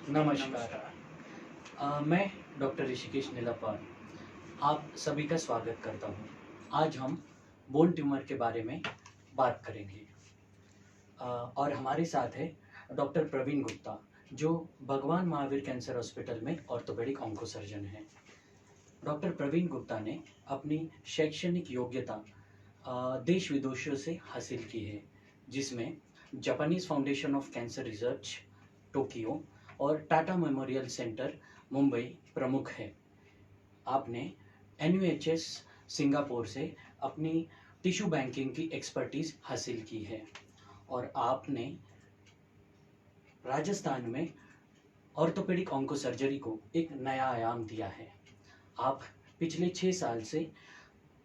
नमस्कार। नमस्कार। मैं डॉक्टर ऋषिकेश नीलापाल आप सभी का स्वागत करता हूँ। आज हम बोन ट्यूमर के बारे में बात करेंगे। और हमारे साथ है डॉक्टर प्रवीण गुप्ता, जो भगवान महावीर कैंसर हॉस्पिटल में ऑर्थोपेडिक ऑन्को सर्जन हैं। डॉक्टर प्रवीण गुप्ता ने अपनी शैक्षणिक योग्यता देश विदेशों से हासिल की है, जिसमें Japanese foundation of cancer research Tokyo और टाटा मेमोरियल सेंटर मुंबई प्रमुख है। आपने NUHS सिंगापुर से अपनी टिश्यू बैंकिंग की एक्सपर्टीज हासिल की है और आपने राजस्थान में ऑर्थोपेडिक ऑन्को सर्जरी को एक नया आयाम दिया है। आप पिछले 6 साल से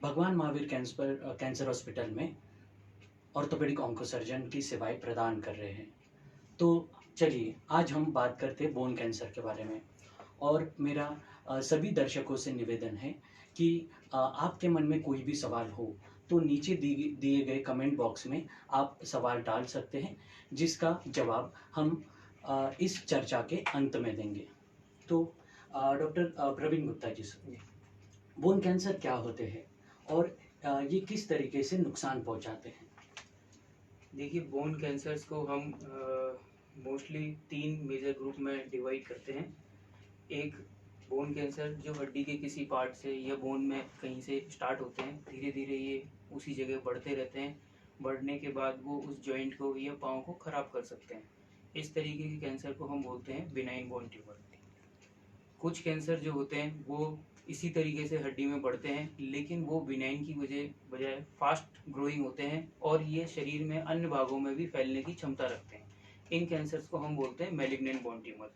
भगवान महावीर कैंसर हॉस्पिटल में ऑर्थोपेडिक ऑन्को सर्जन की सेवाएं प्रदान कर रहे हैं। तो चलिए आज हम बात करते हैं बोन कैंसर के बारे में। और मेरा सभी दर्शकों से निवेदन है कि आपके मन में कोई भी सवाल हो तो नीचे दिए गए कमेंट बॉक्स में आप सवाल डाल सकते हैं, जिसका जवाब हम इस चर्चा के अंत में देंगे। तो डॉक्टर प्रवीण गुप्ता जी से, बोन कैंसर क्या होते हैं और ये किस तरीके से नुकसान पहुंचाते हैं? देखिए, बोन कैंसर्स को हम मोस्टली 3 मेजर ग्रुप में डिवाइड करते हैं। एक बोन कैंसर जो हड्डी के किसी पार्ट से या बोन में कहीं से स्टार्ट होते हैं, धीरे धीरे ये उसी जगह बढ़ते रहते हैं। बढ़ने के बाद वो उस जॉइंट को या पाँव को ख़राब कर सकते हैं। इस तरीके के कैंसर को हम बोलते हैं बिनाइन बोन ट्यूमर। कुछ कैंसर जो होते हैं वो इसी तरीके से हड्डी में बढ़ते हैं, लेकिन वो बिनाइन की बजाय फास्ट ग्रोइंग होते हैं और ये शरीर में अन्य भागों में भी फैलने की क्षमता रखते हैं। इन कैंसर्स को हम बोलते हैं मैलिग्नेंट बोन ट्यूमर।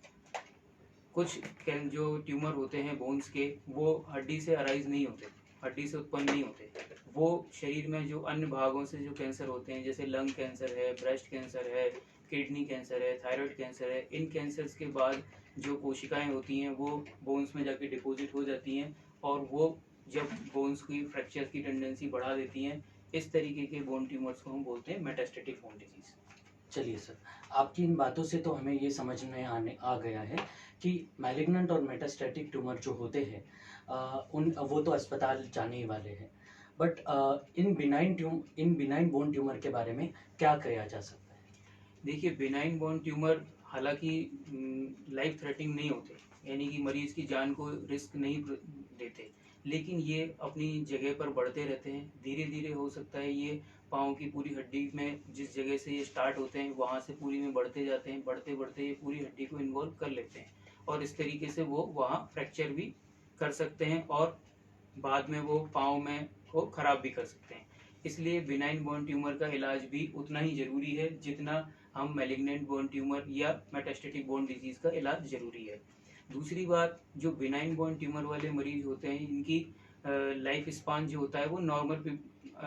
कुछ जो ट्यूमर होते हैं बोन्स के, वो हड्डी से अराइज नहीं होते, हड्डी से उत्पन्न नहीं होते। वो शरीर में जो अन्य भागों से जो कैंसर होते हैं, जैसे लंग कैंसर है, ब्रेस्ट कैंसर है, किडनी कैंसर है, थायराइड कैंसर है, इन कैंसर्स के बाद जो कोशिकाएं होती हैं वो बोन्स में जाके डिपॉजिट हो जाती हैं और वो जब बोन्स की फ्रैक्चर की टेंडेंसी बढ़ा देती हैं। इस तरीके के बोन ट्यूमर्स को हम बोलते हैं मेटास्टेटिक बोन डिजीज। चलिए सर, आपकी इन बातों से तो हमें ये समझ में आने आ गया है कि मैलिग्नेंट और मेटास्टैटिक ट्यूमर जो होते हैं उन वो तो अस्पताल जाने ही वाले हैं। But in benign bone tumour के बारे में क्या किया जा सकता है? देखिए, बिनाइन बोन ट्यूमर हालांकि लाइफ थ्रेटनिंग नहीं होते, यानी कि मरीज की जान को रिस्क नहीं देते, लेकिन ये अपनी जगह पर बढ़ते रहते हैं। धीरे धीरे हो सकता है ये पाँव की पूरी हड्डी में, जिस जगह से ये स्टार्ट होते हैं वहाँ से पूरी में बढ़ते जाते हैं, बढ़ते बढ़ते ये पूरी हड्डी को इन्वॉल्व कर लेते हैं और इस तरीके से वो वहाँ फ्रैक्चर भी कर सकते हैं और बाद में वो पाँव में को खराब भी कर सकते हैं। इसलिए बिनाइन बोन ट्यूमर का इलाज भी उतना ही जरूरी है जितना हम मैलिग्नेंट बोन ट्यूमर या मेटास्टेटिक बोन डिजीज का इलाज जरूरी है। दूसरी बात, जो बिनाइन बोन ट्यूमर वाले मरीज होते हैं, इनकी लाइफ स्पान जो होता है वो नॉर्मल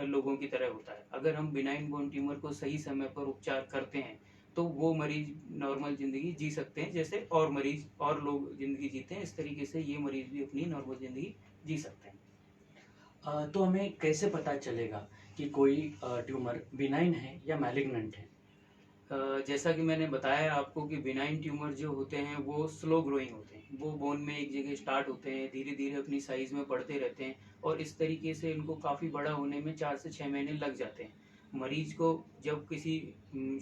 लोगों की तरह होता है। अगर हम बिनाइन बोन ट्यूमर को सही समय पर उपचार करते हैं तो वो मरीज नॉर्मल जिंदगी जी सकते हैं, जैसे और मरीज और लोग जिंदगी जीते हैं, इस तरीके से ये मरीज भी अपनी नॉर्मल जिंदगी जी सकते हैं। तो हमें कैसे पता चलेगा कि कोई ट्यूमर बिनाइन है या मैलिग्नेंट है? जैसा कि मैंने बताया आपको कि बिनाइन ट्यूमर जो होते हैं वो स्लो ग्रोइंग होते हैं। वो बोन में एक जगह स्टार्ट होते हैं, धीरे धीरे अपनी साइज में बढ़ते रहते हैं और इस तरीके से इनको काफ़ी बड़ा होने में 4 से 6 महीने लग जाते हैं। मरीज को जब किसी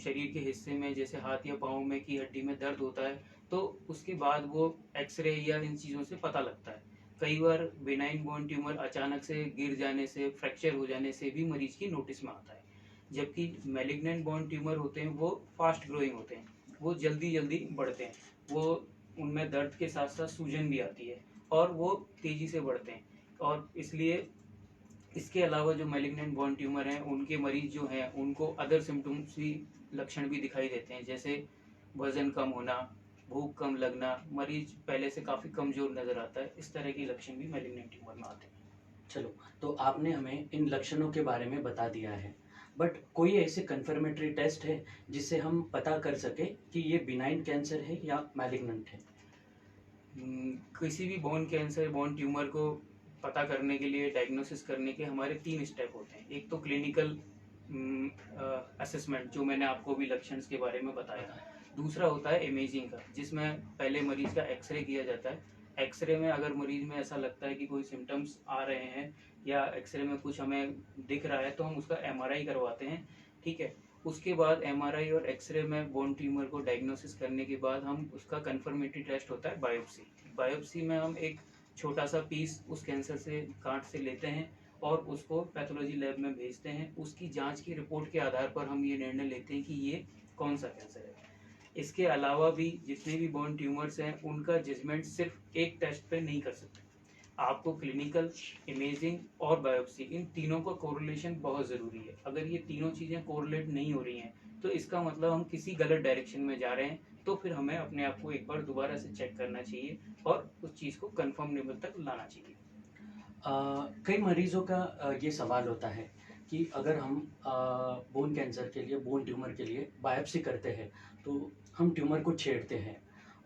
शरीर के हिस्से में, जैसे हाथ या पाँव में की हड्डी में दर्द होता है, तो उसके बाद वो एक्सरे या इन चीज़ों से पता लगता है। कई बार बिनाइन बोन ट्यूमर अचानक से गिर जाने से, फ्रैक्चर हो जाने से भी मरीज की नोटिस में आता है। जबकि मैलिग्नेंट बोन ट्यूमर होते हैं वो फास्ट ग्रोइंग होते हैं, वो जल्दी जल्दी बढ़ते हैं। वो उनमें दर्द के साथ साथ सूजन भी आती है और वो तेजी से बढ़ते हैं। और इसलिए इसके अलावा जो मैलिग्नेंट बोन ट्यूमर हैं उनके मरीज जो हैं उनको अदर सिम्टम्स भी, लक्षण भी दिखाई देते हैं, जैसे वजन कम होना, भूख कम लगना, मरीज पहले से काफ़ी कमज़ोर नज़र आता है। इस तरह के लक्षण भी मैलिग्नेंट ट्यूमर में आते हैं। चलो, तो आपने हमें इन लक्षणों के बारे में बता दिया है, बट कोई ऐसे कन्फर्मेटरी टेस्ट है जिससे हम पता कर सके कि ये बिनाइन कैंसर है या मैलिग्नेंट है? किसी भी बोन कैंसर, बोन ट्यूमर को पता करने के लिए, डायग्नोसिस करने के हमारे 3 स्टेप होते हैं। एक तो क्लिनिकल असेसमेंट, जो मैंने आपको भी लक्षण के बारे में बताया। दूसरा होता है इमेजिंग का, जिसमें पहले मरीज का एक्सरे किया जाता है। एक्सरे में अगर मरीज में ऐसा लगता है कि कोई सिम्टम्स आ रहे हैं या एक्सरे में कुछ हमें दिख रहा है तो हम उसका एमआरआई करवाते हैं, ठीक है। उसके बाद एमआरआई और एक्सरे में बोन ट्यूमर को डायग्नोसिस करने के बाद हम उसका कंफर्मेटरी टेस्ट होता है बायोप्सी। बायोप्सी में हम एक छोटा सा पीस उस कैंसर से गांठ से लेते हैं और उसको पैथोलॉजी लैब में भेजते हैं। उसकी जांच की रिपोर्ट के आधार पर हम ये निर्णय लेते हैं कि ये कौन सा कैंसर है। इसके अलावा भी जितने भी बोन ट्यूमर्स हैं उनका जजमेंट सिर्फ एक टेस्ट पे नहीं कर सकते। आपको क्लिनिकल, इमेजिंग और बायोप्सी, इन तीनों का कोरिलेशन बहुत ज़रूरी है। अगर ये तीनों चीज़ें कोरिलेट नहीं हो रही हैं तो इसका मतलब हम किसी गलत डायरेक्शन में जा रहे हैं, तो फिर हमें अपने आप को एक बार दोबारा से चेक करना चाहिए और उस चीज़ को कंफर्म लेवल तक लाना चाहिए। कई मरीजों का ये सवाल होता है कि अगर हम बोन कैंसर के लिए, बोन ट्यूमर के लिए बायोप्सी करते हैं तो हम ट्यूमर को छेड़ते हैं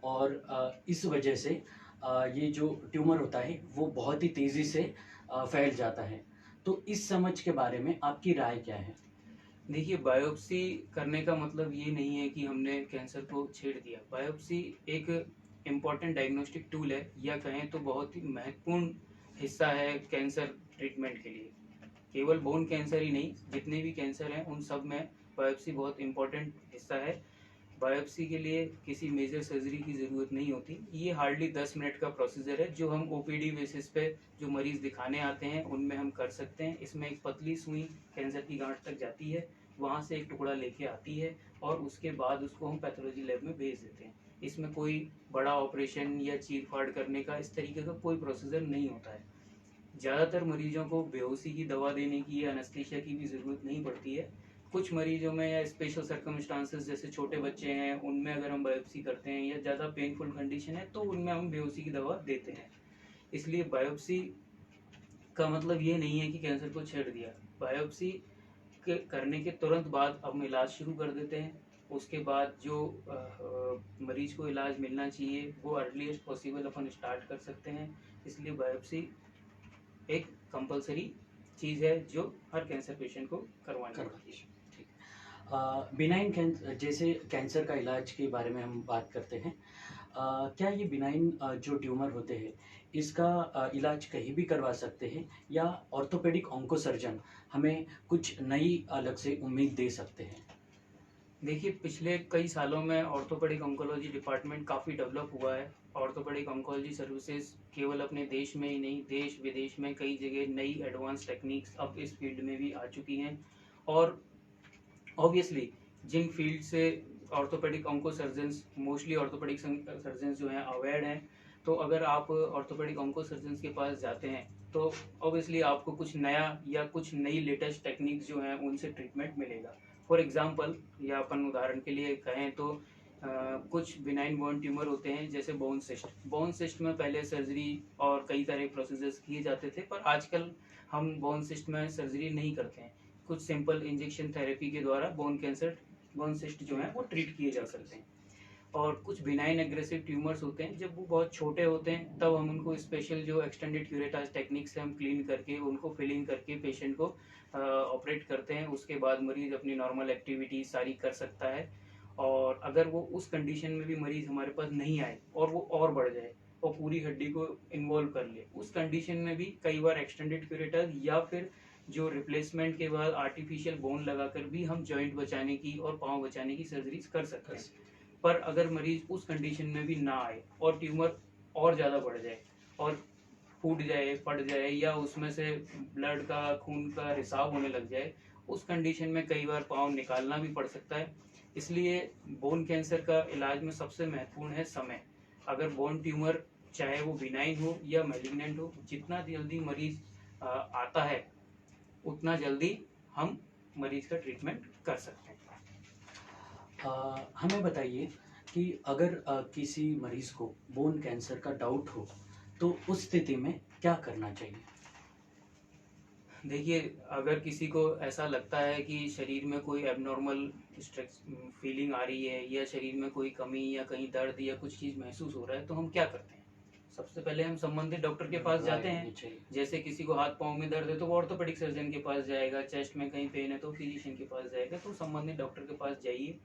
और इस वजह से ये जो ट्यूमर होता है वो बहुत ही तेज़ी से फैल जाता है। तो इस समझ के बारे में आपकी राय क्या है? देखिए, बायोप्सी करने का मतलब ये नहीं है कि हमने कैंसर को छेड़ दिया। बायोप्सी एक इम्पॉर्टेंट डायग्नोस्टिक टूल है, या कहें तो बहुत ही महत्वपूर्ण हिस्सा है कैंसर ट्रीटमेंट के लिए। केवल बोन कैंसर ही नहीं, जितने भी कैंसर हैं उन सब में बायोप्सी बहुत इम्पॉर्टेंट हिस्सा है। बायोप्सी के लिए किसी मेजर सर्जरी की ज़रूरत नहीं होती। ये हार्डली 10 मिनट का प्रोसीजर है जो हम ओपीडी बेसिस पे जो मरीज़ दिखाने आते हैं उनमें हम कर सकते हैं। इसमें एक पतली सुई कैंसर की गांठ तक जाती है, वहाँ से एक टुकड़ा लेके आती है और उसके बाद उसको हम पैथोलॉजी लैब में भेज देते हैं। इसमें कोई बड़ा ऑपरेशन या चीर फाड़ करने का इस तरीके का कोई प्रोसीजर नहीं होता है। ज़्यादातर मरीजों को बेहोशी की दवा देने की या एनेस्थीसिया की भी ज़रूरत नहीं पड़ती है। कुछ मरीजों में या स्पेशल सर्कमस्टांसेस, जैसे छोटे बच्चे हैं, उनमें अगर हम बायोप्सी करते हैं या ज़्यादा पेनफुल कंडीशन है तो उनमें हम बेहोशी की दवा देते हैं। इसलिए बायोप्सी का मतलब ये नहीं है कि कैंसर को छेड़ दिया। बायोप्सी के करने के तुरंत बाद हम इलाज शुरू कर देते हैं। उसके बाद जो मरीज को इलाज मिलना चाहिए वो अर्लीस्ट पॉसिबल अपन स्टार्ट कर सकते हैं। इसलिए बायोप्सी एक कंपलसरी चीज़ है जो हर कैंसर पेशेंट को करवानी करवानी चाहिए। ठीक। बिनाइन कैंसर, जैसे कैंसर का इलाज के बारे में हम बात करते हैं, क्या ये बिनाइन जो ट्यूमर होते हैं इसका इलाज कहीं भी करवा सकते हैं या ऑर्थोपेडिक ऑन्कोसर्जन हमें कुछ नई अलग से उम्मीद दे सकते हैं? देखिए, पिछले कई सालों में ऑर्थोपेडिक ऑन्कोलॉजी डिपार्टमेंट काफ़ी डेवलप हुआ है। ऑर्थोपेडिक ऑन्कोलॉजी सर्विसेज केवल अपने देश में ही नहीं, देश विदेश में कई जगह नई एडवांस टेक्निक्स अब इस फील्ड में भी आ चुकी हैं। और ऑब्वियसली जिन फील्ड से orthopaedic onco surgeons, mostly orthopaedic surgeons जो हैं अवेयर हैं, तो अगर आप ऑर्थोपेडिक ऑन्को सर्जन्स के पास जाते हैं तो ऑब्वियसली आपको कुछ नया या कुछ नई लेटेस्ट टेक्निक्स जो हैं उनसे ट्रीटमेंट मिलेगा। फॉर एग्जांपल, या अपन उदाहरण के लिए कहें तो कुछ बिनाइन बोन ट्यूमर होते हैं जैसे बोन सिस्ट। बोन सिस्ट में पहले सर्जरी और कई सारे प्रोसीजर्स किए जाते थे, पर आजकल हम बोन सिस्ट में सर्जरी नहीं करते हैं। कुछ सिंपल इंजेक्शन थेरेपी के द्वारा बोन सिस्ट जो है वो ट्रीट किए जा सकते हैं। और कुछ बिनाइन एग्रेसिव ट्यूमर्स होते हैं, जब वो बहुत छोटे होते हैं तब हम उनको स्पेशल जो एक्सटेंडेड क्यूरेटाज टेक्निक से हम क्लीन करके उनको फिलिंग करके पेशेंट को ऑपरेट करते हैं। उसके बाद मरीज अपनी नॉर्मल एक्टिविटीज सारी कर सकता है। और अगर वो उस कंडीशन में भी मरीज हमारे पास नहीं आए और वो और बढ़ जाए और पूरी हड्डी को इन्वॉल्व कर ले, उस कंडीशन में भी कई बार एक्सटेंडेड क्यूरेटाज या फिर जो रिप्लेसमेंट के बाद आर्टिफिशियल बोन लगाकर भी हम जॉइंट बचाने की और पाँव बचाने की सर्जरीज कर सकते हैं। पर अगर मरीज उस कंडीशन में भी ना आए और ट्यूमर और ज़्यादा बढ़ जाए और फूट जाए, फट जाए या उसमें से ब्लड का, खून का रिसाव होने लग जाए, उस कंडीशन में कई बार पाँव निकालना भी पड़ सकता है। इसलिए बोन कैंसर का इलाज में सबसे महत्वपूर्ण है समय। अगर बोन ट्यूमर चाहे वो बिनाइन हो या मैलिग्नेंट हो, जितना जल्दी मरीज आता है उतना जल्दी हम मरीज का ट्रीटमेंट कर सकते हैं। हमें बताइए कि अगर किसी मरीज को बोन कैंसर का डाउट हो तो उस स्थिति में क्या करना चाहिए? देखिए, अगर किसी को ऐसा लगता है कि शरीर में कोई एबनॉर्मल फीलिंग आ रही है या शरीर में कोई कमी या कहीं दर्द या कुछ चीज़ महसूस हो रहा है, तो हम क्या करते हैं? सबसे पहले हम संबंधित डॉक्टर के पास जाते हैं। जैसे किसी को हाथ पाँव में दर्द है तो वो ऑर्थोपेडिक सर्जन के पास जाएगा, चेस्ट में कहीं पेन है तो फिजिशियन के पास जाएगा। तो संबंधित डॉक्टर के पास जाइए,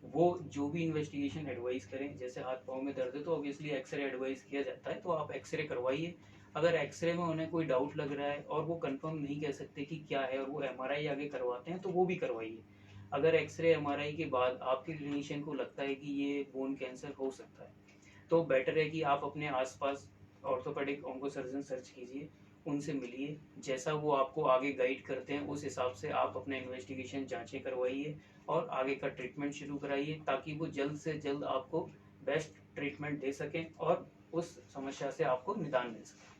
वो जो भी इन्वेस्टिगेशन एडवाइस करें। जैसे हाथ पाँव में दर्द है तो ऑब्वियसली एक्सरे एडवाइस किया जाता है, तो आप एक्सरे करवाइए। अगर एक्सरे में उन्हें कोई डाउट लग रहा है और वो कंफर्म नहीं कह सकते कि क्या है और वो एमआरआई आगे करवाते हैं, तो वो भी करवाइए। अगर एक्सरे एमआरआई के बाद आपके क्लिनिशियन को लगता है कि ये बोन कैंसर हो सकता है, तो बेटर है कि आप अपने आसपास ऑर्थोपेडिक ऑन्कोसर्जन सर्च कीजिए, उनसे मिलिए। जैसा वो आपको आगे गाइड करते हैं उस हिसाब से आप अपना इन्वेस्टिगेशन जांचें करवाइए और आगे का ट्रीटमेंट शुरू कराइए, ताकि वो जल्द से जल्द आपको बेस्ट ट्रीटमेंट दे सकें और उस समस्या से आपको निदान मिल सके।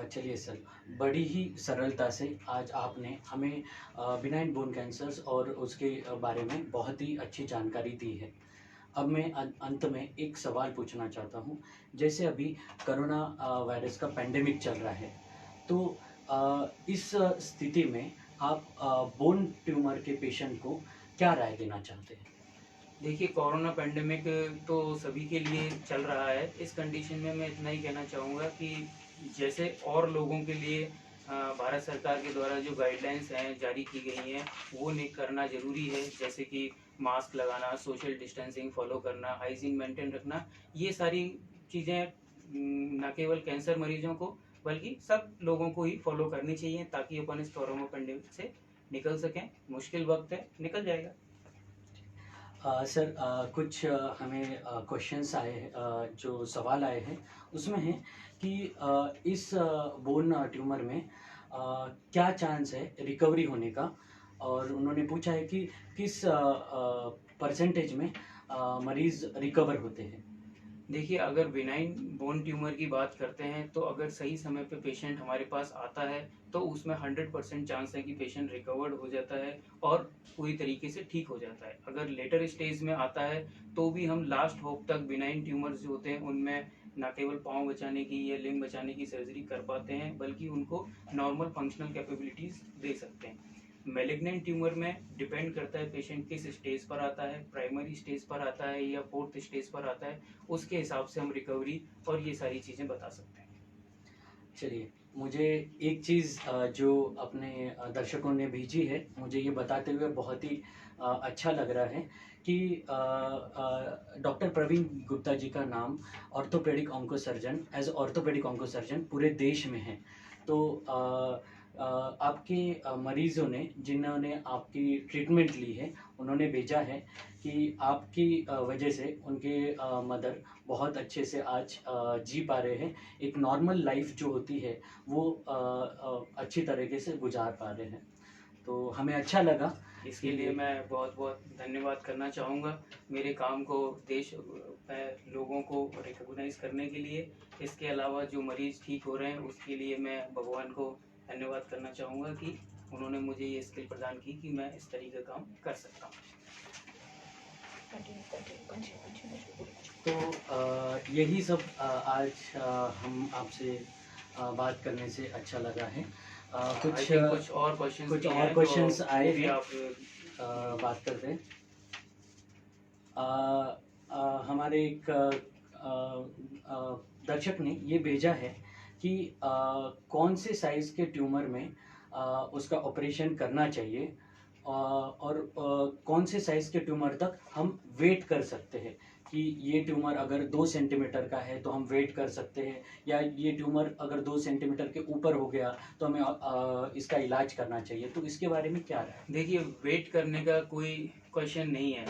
चलिए सर, बड़ी ही सरलता से आज आपने हमें बिनाइन बोन कैंसर्स और उसके बारे में बहुत ही अच्छी जानकारी दी है। अब मैं अंत में एक सवाल पूछना चाहता हूँ। जैसे अभी कोरोना वायरस का पेंडेमिक चल रहा है, तो इस स्थिति में आप बोन ट्यूमर के पेशेंट को क्या राय देना चाहते हैं? देखिए, कोरोना पेंडेमिक तो सभी के लिए चल रहा है। इस कंडीशन में मैं इतना ही कहना चाहूँगा कि जैसे और लोगों के लिए भारत सरकार के द्वारा जो गाइडलाइंस हैं जारी की गई हैं, वो करना ज़रूरी है। जैसे कि मास्क लगाना, सोशल डिस्टेंसिंग फॉलो करना, हाइजीन मेंटेन रखना, ये सारी चीज़ें न केवल कैंसर मरीजों को बल्कि सब लोगों को ही फॉलो करनी चाहिए, ताकि अपन इस कोरोना पेंडेमिक से निकल सकें। मुश्किल वक्त है, निकल जाएगा। सर, कुछ हमें क्वेश्चंस आए हैं, जो सवाल आए हैं उसमें है कि इस बोन ट्यूमर में क्या चांस है रिकवरी होने का, और उन्होंने पूछा है कि किस परसेंटेज में मरीज़ रिकवर होते हैं। देखिए, अगर बिनाइन बोन ट्यूमर की बात करते हैं तो अगर सही समय पे पेशेंट हमारे पास आता है तो उसमें 100% चांस है कि पेशेंट रिकवर्ड हो जाता है और पूरी तरीके से ठीक हो जाता है। अगर लेटर स्टेज में आता है तो भी हम लास्ट होप तक बिनाइन ट्यूमर्स जो होते हैं उनमें न केवल पाँव बचाने की या लिंग बचाने की सर्जरी कर पाते हैं, बल्कि उनको नॉर्मल फंक्शनल कैपेबिलिटीज़ दे सकते हैं। मैलिग्नेंट ट्यूमर में डिपेंड करता है पेशेंट किस स्टेज पर आता है, प्राइमरी स्टेज पर आता है या फोर्थ स्टेज पर आता है, उसके हिसाब से हम रिकवरी और ये सारी चीज़ें बता सकते हैं। चलिए, मुझे एक चीज़ जो अपने दर्शकों ने भेजी है, मुझे ये बताते हुए बहुत ही अच्छा लग रहा है कि डॉक्टर प्रवीण गुप्ता जी का नाम orthopaedic oncosurgeon, as orthopaedic oncosurgeon पूरे देश में है। तो आपके मरीज़ों ने, जिन्होंने आपकी ट्रीटमेंट ली है, उन्होंने भेजा है कि आपकी वजह से उनके मदर बहुत अच्छे से आज जी पा रहे हैं। एक नॉर्मल लाइफ जो होती है वो अच्छी तरीके से गुजार पा रहे हैं। तो हमें अच्छा लगा। इसके लिए मैं बहुत बहुत धन्यवाद करना चाहूँगा, मेरे काम को देश में लोगों को रिकॉग्नाइज करने के लिए। इसके अलावा जो मरीज़ ठीक हो रहे हैं उसके लिए मैं भगवान को धन्यवाद करना चाहूँगा कि उन्होंने मुझे ये स्किल प्रदान की कि मैं इस तरीके का काम कर सकता हूँ। तो यही सब आज हम आपसे बात करने से अच्छा लगा है। कुछ और क्वेश्चंस आए हैं, आप बात करते हैं। हमारे एक दर्शक ने ये भेजा है कि कौन से साइज़ के ट्यूमर में उसका ऑपरेशन करना चाहिए, और कौन से साइज़ के ट्यूमर तक हम वेट कर सकते हैं, कि ये ट्यूमर अगर 2 सेंटीमीटर का है तो हम वेट कर सकते हैं, या ये ट्यूमर अगर 2 सेंटीमीटर के ऊपर हो गया तो हमें इसका इलाज करना चाहिए। तो इसके बारे में क्या राय है? देखिए, वेट करने का कोई क्वेश्चन नहीं है।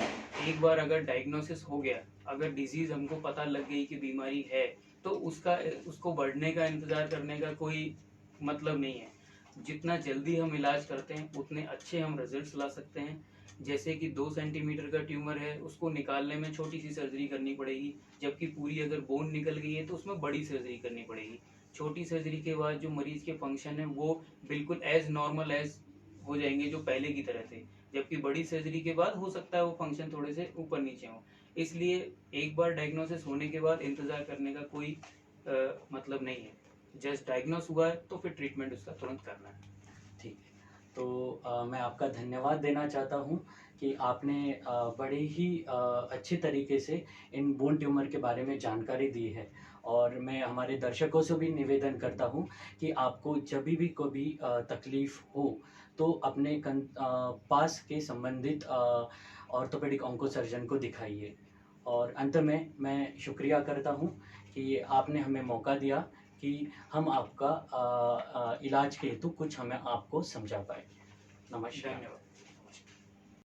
एक बार अगर डायग्नोसिस हो गया, अगर डिजीज़ हमको पता लग गई कि बीमारी है, तो उसको बढ़ने का इंतज़ार करने का कोई मतलब नहीं है। जितना जल्दी हम इलाज करते हैं उतने अच्छे हम रिजल्ट्स ला सकते हैं। जैसे कि 2 सेंटीमीटर का ट्यूमर है, उसको निकालने में छोटी सी सर्जरी करनी पड़ेगी, जबकि पूरी अगर बोन निकल गई है तो उसमें बड़ी सर्जरी करनी पड़ेगी। छोटी सर्जरी के बाद जो मरीज़ के फंक्शन है वो बिल्कुल एज नॉर्मल एज हो जाएंगे जो पहले की तरह थे, जबकि बड़ी सर्जरी के बाद हो सकता है वो फंक्शन थोड़े से ऊपर नीचे हो। इसलिए एक बार डायग्नोसिस होने के बाद इंतज़ार करने का कोई मतलब नहीं है। जस्ट डायग्नोस हुआ है तो फिर ट्रीटमेंट उसका तुरंत करना है। ठीक है। तो मैं आपका धन्यवाद देना चाहता हूँ कि आपने बड़े ही अच्छे तरीके से इन बोन ट्यूमर के बारे में जानकारी दी है। और मैं हमारे दर्शकों से भी निवेदन करता हूँ कि आपको जब भी कभी तकलीफ़ हो तो अपने पास के संबंधित ऑर्थोपेडिक ऑन्को सर्जन को दिखाइए। और अंत में मैं शुक्रिया करता हूँ कि आपने हमें मौका दिया कि हम आपका इलाज के हेतु कुछ हमें आपको समझा पाए। नमस्कार। धन्यवाद।